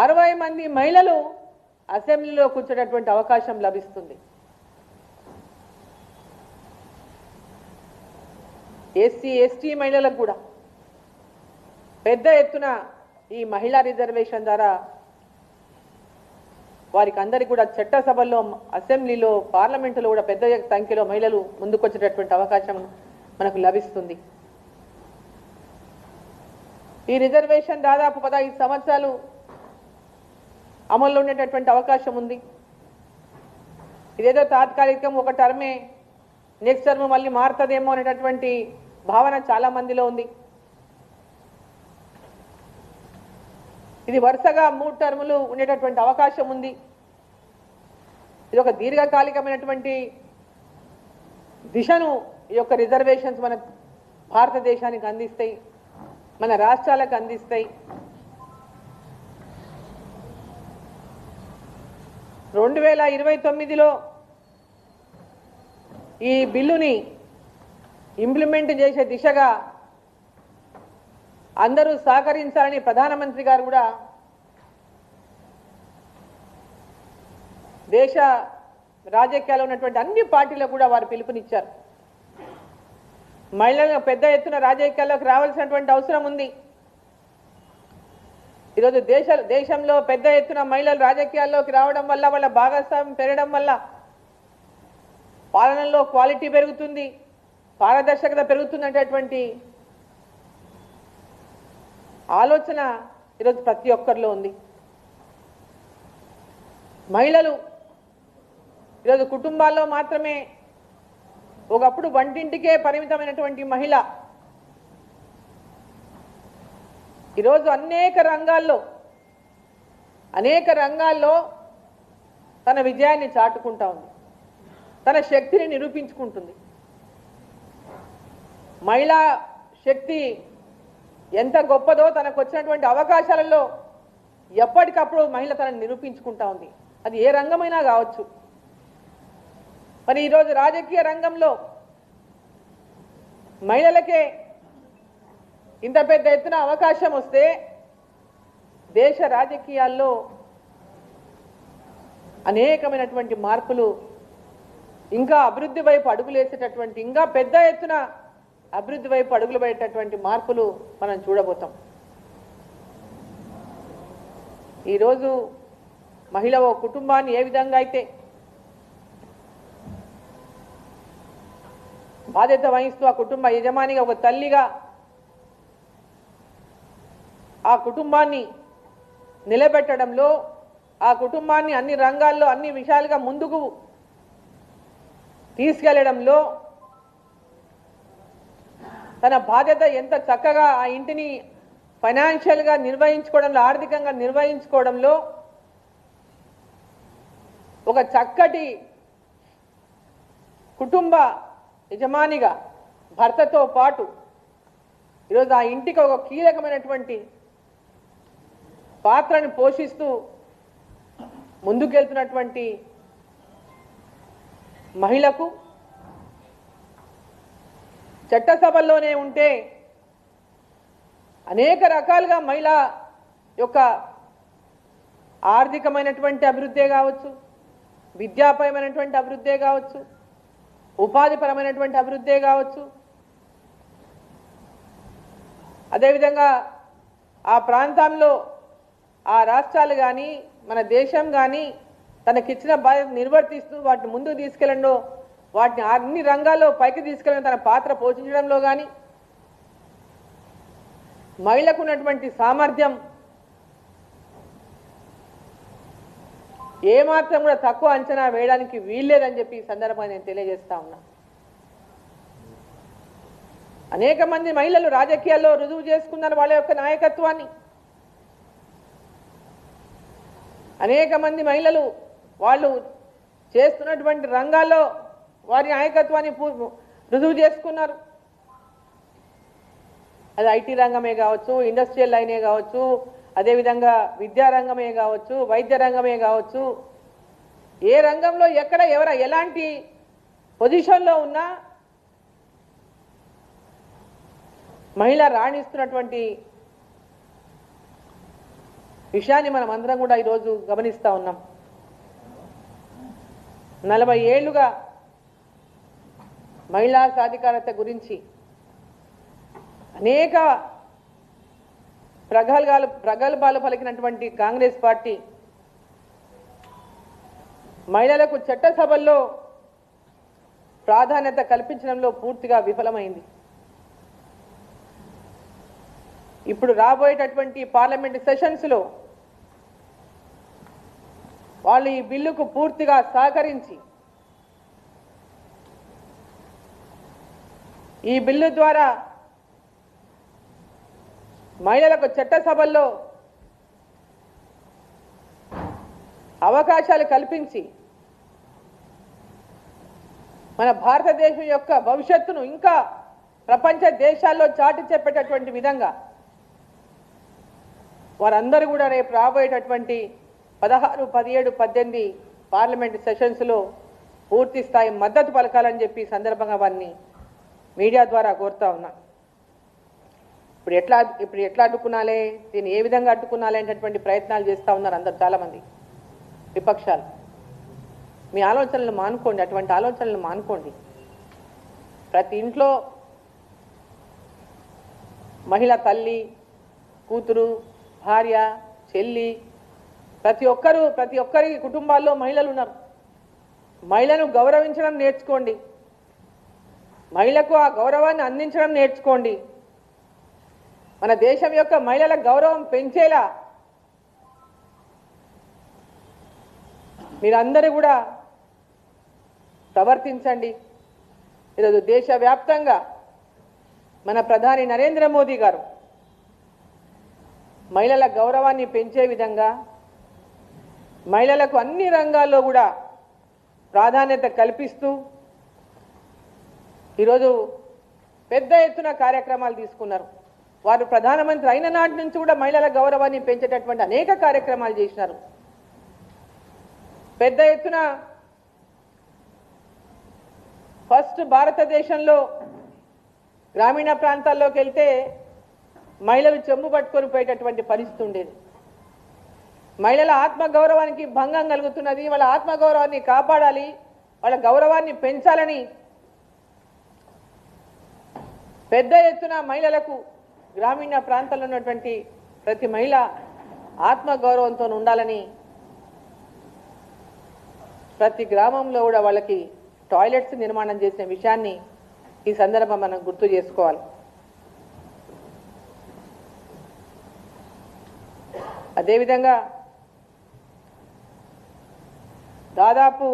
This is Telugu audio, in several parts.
60 మంది మహిళలు అసెంబ్లీలో కూర్చునేటువంటి అవకాశం లభిస్తుంది. ఎస్సీ ఎస్టీ మహిళలకు కూడా పెద్ద ఎత్తున ఈ మహిళా రిజర్వేషన్ ద్వారా వారికి అందరికీ కూడా చట్టసభల్లో, అసెంబ్లీలో, పార్లమెంటులో కూడా పెద్ద సంఖ్యలో మహిళలు ముందుకొచ్చేటటువంటి అవకాశం మనకు లభిస్తుంది. ఈ రిజర్వేషన్ దాదాపు 15 సంవత్సరాలు అమల్లో ఉండేటటువంటి అవకాశం ఉంది. ఇదేదో తాత్కాలికం, ఒక టర్మే, నెక్స్ట్ టర్మ్ మళ్ళీ మారుతుందేమో అనేటటువంటి భావన చాలా మందిలో ఉంది. ఇది వరుసగా 3 టర్ములు ఉండేటటువంటి అవకాశం ఉంది. ఇది ఒక దీర్ఘకాలికమైనటువంటి దిశను ఈ యొక్క రిజర్వేషన్స్ మన భారతదేశానికి అందిస్తాయి, మన రాష్ట్రాలకు అందిస్తాయి. 2029లో ఈ బిల్లుని ఇంప్లిమెంట్ చేసే దిశగా అందరూ సహకరించాలని ప్రధానమంత్రి గారు కూడా దేశ రాజకీయాల్లో ఉన్నటువంటి అన్ని పార్టీలకు కూడా వారు పిలుపునిచ్చారు. మహిళలు పెద్ద ఎత్తున రాజకీయాల్లోకి రావాల్సినటువంటి అవసరం ఉంది. ఈరోజు దేశంలో పెద్ద ఎత్తున మహిళలు రాజకీయాల్లోకి రావడం వల్ల, వాళ్ళ భాగస్వామ్యం పెరగడం వల్ల పాలనలో క్వాలిటీ పెరుగుతుంది, పారదర్శకత పెరుగుతున్నటువంటి ఆలోచన ఈరోజు ప్రతి ఒక్కరిలో ఉంది. మహిళలు ఈరోజు కుటుంబాల్లో మాత్రమే, ఒకప్పుడు వంటింటికే పరిమితమైనటువంటి మహిళ ఈరోజు అనేక రంగాల్లో తన విజయాన్ని చాటుకుంటా ఉంది, తన శక్తిని నిరూపించుకుంటుంది. మహిళా శక్తి ఎంత గొప్పదో, తనకు వచ్చినటువంటి అవకాశాలలో ఎప్పటికప్పుడు మహిళ తనని నిరూపించుకుంటా ఉంది. అది ఏ రంగమైనా కావచ్చు. మరి ఈరోజు రాజకీయ రంగంలో మహిళలకే ఇంత పెద్ద ఎత్తున అవకాశం వస్తే దేశ రాజకీయాల్లో అనేకమైనటువంటి మార్పులు, ఇంకా అభివృద్ధి వైపు అడుగులేసేటటువంటి, ఇంకా పెద్ద ఎత్తున అభివృద్ధి వైపు అడుగులు పడేటటువంటి మార్పులు మనం చూడబోతాం. ఈరోజు మహిళ ఓ కుటుంబాన్ని ఏ విధంగా అయితే బాధ్యత వహిస్తూ, ఆ కుటుంబ యజమానిగా, ఒక తల్లిగా ఆ కుటుంబాన్ని నిలబెట్టడంలో, ఆ కుటుంబాన్ని అన్ని రంగాల్లో, అన్ని విషయాలుగా ముందుకు తీసుకెళ్లడంలో తన బాధ్యత ఎంత చక్కగా ఆ ఇంటిని ఫైనాన్షియల్గా నిర్వహించుకోవడంలో, ఆర్థికంగా నిర్వహించుకోవడంలో ఒక చక్కటి కుటుంబ యజమానిగా భర్తతో పాటు ఈరోజు ఆ ఇంటికి ఒక కీలకమైనటువంటి పాత్రను పోషిస్తూ ముందుకెళ్తున్నటువంటి మహిళకు చట్టసభల్లోనే ఉంటే అనేక రకాలుగా మహిళ యొక్క ఆర్థికమైనటువంటి అభివృద్ధే కావచ్చు, విద్యాపరమైనటువంటి అభివృద్ధే కావచ్చు, ఉపాధిపరమైనటువంటి అభివృద్ధే కావచ్చు, అదేవిధంగా ఆ ప్రాంతంలో ఆ రాష్ట్రాలు కానీ మన దేశం కానీ తనకిచ్చిన బాధ్యత నిర్వర్తిస్తూ వాటిని ముందుకు తీసుకెళ్లడంలో, వాటిని అన్ని రంగాల్లో పైకి తీసుకెళ్లడం తన పాత్ర పోషించడంలో కానీ మహిళకు ఉన్నటువంటి సామర్థ్యం ఏమాత్రం కూడా తక్కువ అంచనా వేయడానికి వీల్లేదని చెప్పి ఈ సందర్భంగా నేను తెలియజేస్తా ఉన్నా. అనేక మంది మహిళలు రాజకీయాల్లో రుజువు చేసుకున్నారు వాళ్ళ యొక్క నాయకత్వాన్ని. అనేక మంది మహిళలు వాళ్ళు చేస్తున్నటువంటి రంగాల్లో వారి నాయకత్వాన్ని రుజువు చేసుకున్నారు. అది ఐటీ రంగమే కావచ్చు, ఇండస్ట్రియల్ లైనే కావచ్చు, అదేవిధంగా విద్యారంగమే కావచ్చు, వైద్య రంగమే కావచ్చు, ఏ రంగంలో ఎక్కడ ఎలాంటి పొజిషన్లో ఉన్నా మహిళ రాణిస్తున్నటువంటి విషయాన్ని మనం అందరం కూడా ఈరోజు గమనిస్తూ ఉన్నాం. 40 ఏళ్లుగా మహిళా సాధికారత గురించి అనేక ప్రగల్భాలు పలికినటువంటి కాంగ్రెస్ పార్టీ మహిళలకు చట్టసభల్లో ప్రాధాన్యత కల్పించడంలో పూర్తిగా విఫలమైంది. ఇప్పుడు రాబోయేటటువంటి పార్లమెంట్ సెషన్స్లో వాళ్ళు ఈ బిల్లుకు పూర్తిగా సహకరించి ఈ బిల్లు ద్వారా మహిళలకు చట్టసభల్లో అవకాశాలు కల్పించి మన భారతదేశం యొక్క భవిష్యత్తును ఇంకా ప్రపంచ దేశాల్లో చాటి చెప్పేటటువంటి విధంగా వారందరూ కూడా రేపు రాబోయేటటువంటి 16, 17, 18 పార్లమెంట్ సెషన్స్లో పూర్తి స్థాయి మద్దతు పలకాలని చెప్పి సందర్భంగా వారిని మీడియా ద్వారా కోరుతా ఉన్నా. ఇప్పుడు ఎట్లా అడ్డుకున్నాలే, దీన్ని ఏ విధంగా అడ్డుకున్నాలే అనేటటువంటి ప్రయత్నాలు చేస్తూ ఉన్నారు అందరు చాలామంది విపక్షాలు. మీ ఆలోచనలు మానుకోండి, అటువంటి ఆలోచనలు మానుకోండి. ప్రతి ఇంట్లో మహిళ తల్లి, కూతురు, భార్య, చెల్లి, ప్రతి ఒక్కరి కుటుంబాల్లో మహిళలు ఉన్నారు. మహిళను గౌరవించడం నేర్చుకోండి, మహిళకు ఆ గౌరవాన్ని అందించడం నేర్చుకోండి. మన దేశం యొక్క మహిళల గౌరవం పెంచేలా మీరందరూ కూడా ప్రవర్తించండి. ఈరోజు దేశవ్యాప్తంగా మన ప్రధాని నరేంద్ర మోదీ గారు మహిళల గౌరవాన్ని పెంచే విధంగా మహిళలకు అన్ని రంగాల్లో కూడా ప్రాధాన్యత కల్పిస్తూ ఈరోజు పెద్ద ఎత్తున కార్యక్రమాలు తీసుకున్నారు. వారు ప్రధానమంత్రి అయిన నాటి నుంచి కూడా మహిళల గౌరవాన్ని పెంచేటటువంటి అనేక కార్యక్రమాలు చేసినారు. పెద్ద ఎత్తున ఫస్ట్ భారతదేశంలో గ్రామీణ ప్రాంతాల్లోకి వెళ్తే మహిళలు చెంబు పట్టుకొని పోయేటటువంటి పరిస్థితి ఉండేది. మహిళల ఆత్మగౌరవానికి భంగం కలుగుతున్నది. వాళ్ళ ఆత్మగౌరవాన్ని కాపాడాలి, వాళ్ళ గౌరవాన్ని పెంచాలని పెద్ద ఎత్తున మహిళలకు గ్రామీణ ప్రాంతాల్లో ఉన్నటువంటి ప్రతి మహిళ ఆత్మగౌరవంతో ఉండాలని ప్రతి గ్రామంలో కూడా వాళ్ళకి టాయిలెట్స్ నిర్మాణం చేసిన విషయాన్ని ఈ సందర్భం మనం గుర్తు చేసుకోవాలి. అదేవిధంగా దాదాపు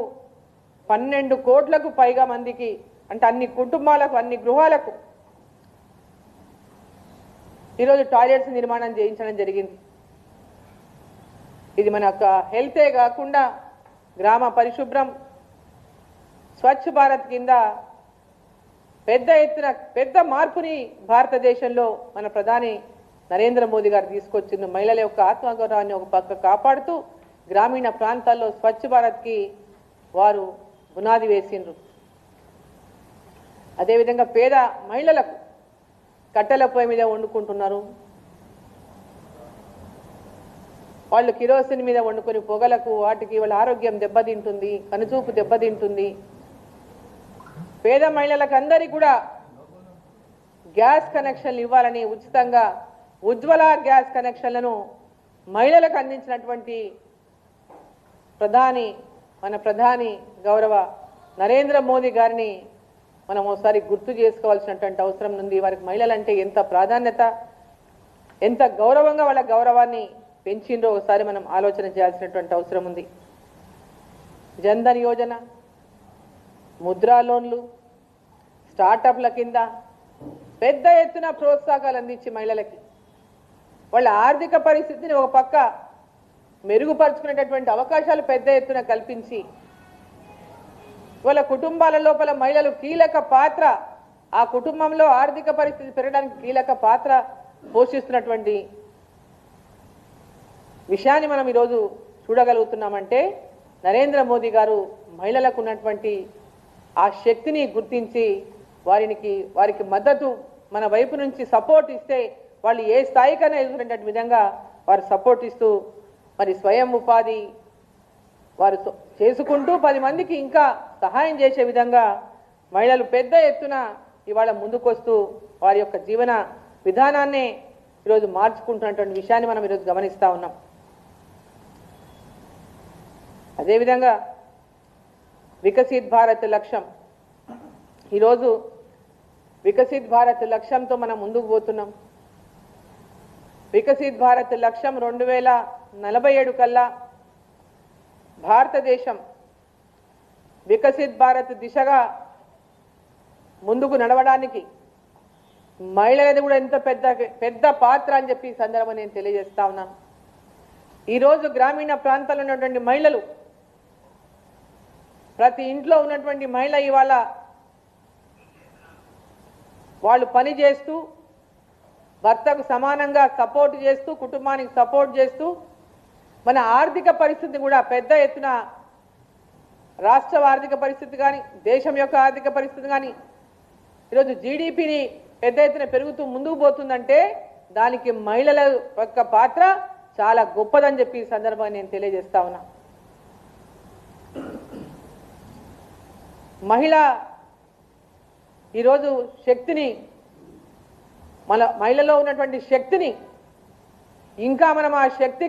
12 కోట్లకు పైగా మందికి, అంటే అన్ని కుటుంబాలకు, అన్ని గృహాలకు ఈరోజు టాయిలెట్స్ నిర్మాణం చేయించడం జరిగింది. ఇది మన యొక్క హెల్తే కాకుండా గ్రామ పరిశుభ్రం, స్వచ్ఛ భారత్ కింద పెద్ద ఎత్తున పెద్ద మార్పుని భారతదేశంలో మన ప్రధాని నరేంద్ర మోదీ గారు తీసుకొచ్చింది. మహిళల యొక్క ఆత్మగౌరవాన్ని ఒక పక్క కాపాడుతూ గ్రామీణ ప్రాంతాల్లో స్వచ్ఛ భారత్కి వారు పునాది వేసిండ్రు. అదేవిధంగా పేద మహిళలకు కట్టెల పొయ్యి మీద వండుకుంటున్నారు. వాళ్ళు కిరోసిన్ మీద వండుకొని పొగలకు వాటికి వాళ్ళ ఆరోగ్యం దెబ్బతింటుంది, కనుచూపు దెబ్బతింటుంది. పేద మహిళలకు అందరికీ కూడా గ్యాస్ కనెక్షన్లు ఇవ్వాలని ఉచితంగా ఉజ్వల గ్యాస్ కనెక్షన్లను మహిళలకు అందించినటువంటి మన ప్రధాని గౌరవ నరేంద్ర మోదీ గారిని మనం ఒకసారి గుర్తు చేసుకోవాల్సినటువంటి అవసరం ఉంది. వారికి మహిళలంటే ఎంత ప్రాధాన్యత, ఎంత గౌరవంగా వాళ్ళ గౌరవాన్ని పెంచిండ్రో ఒకసారి మనం ఆలోచన చేయాల్సినటువంటి అవసరం ఉంది. జన్ధన్ యోజన, ముద్రా లోన్లు, స్టార్టప్ల కింద పెద్ద ఎత్తున ప్రోత్సాహాలు అందించి మహిళలకి వాళ్ళ ఆర్థిక పరిస్థితిని ఒక పక్క మెరుగుపరుచుకునేటటువంటి అవకాశాలు పెద్ద ఎత్తున కల్పించి వాళ్ళ కుటుంబాల లోపల మహిళలు కీలక పాత్ర, ఆ కుటుంబంలో ఆర్థిక పరిస్థితి పెరగడానికి కీలక పాత్ర పోషిస్తున్నటువంటి విషయాన్ని మనం ఈరోజు చూడగలుగుతున్నామంటే నరేంద్ర మోదీ గారు మహిళలకు ఉన్నటువంటి ఆ శక్తిని గుర్తించి వారికి మద్దతు మన వైపు నుంచి సపోర్ట్ ఇస్తే వాళ్ళు ఏ స్థాయికైనా ఎదుగుతున్నటువంటి విధంగా వారు సపోర్ట్ ఇస్తూ మరి స్వయం ఉపాధి వారు చేసుకుంటూ 10 మందికి ఇంకా సహాయం చేసే విధంగా మహిళలు పెద్ద ఎత్తున ఇవాళ ముందుకొస్తూ వారి యొక్క జీవన విధానాన్ని ఈరోజు మార్చుకుంటున్నటువంటి విషయాన్ని మనం ఈరోజు గమనిస్తూ ఉన్నాం. అదేవిధంగా వికసిత్ భారత్ లక్ష్యం, ఈరోజు వికసిత్ భారత్ లక్ష్యంతో మనం ముందుకు పోతున్నాం. వికసిత్ భారత్ లక్ష్యం 2047 కల్లా భారతదేశం వికసిత్ భారత్ దిశగా ముందుకు నడవడానికి మహిళలది కూడా ఎంత పెద్ద పాత్ర అని చెప్పి ఈ సందర్భంగా నేను తెలియజేస్తా ఉన్నాను. ఈరోజు గ్రామీణ ప్రాంతాల్లో ఉన్నటువంటి మహిళలు, ప్రతి ఇంట్లో ఉన్నటువంటి మహిళ ఇవాళ వాళ్ళు పని చేస్తూ భర్తకు సమానంగా సపోర్ట్ చేస్తూ కుటుంబానికి సపోర్ట్ చేస్తూ మన ఆర్థిక పరిస్థితి కూడా పెద్ద ఎత్తున రాష్ట్ర ఆర్థిక పరిస్థితి కానీ దేశం యొక్క ఆర్థిక పరిస్థితి కానీ ఈరోజు జీడిపిని పెద్ద ఎత్తున పెరుగుతూ ముందుకు పోతుందంటే దానికి మహిళల యొక్క పాత్ర చాలా గొప్పదని చెప్పి ఈ సందర్భంగా నేను తెలియజేస్తా ఉన్నా. మహిళ ఈరోజు శక్తిని, మహిళలో ఉన్నటువంటి శక్తిని ఇంకా మనం ఆ శక్తి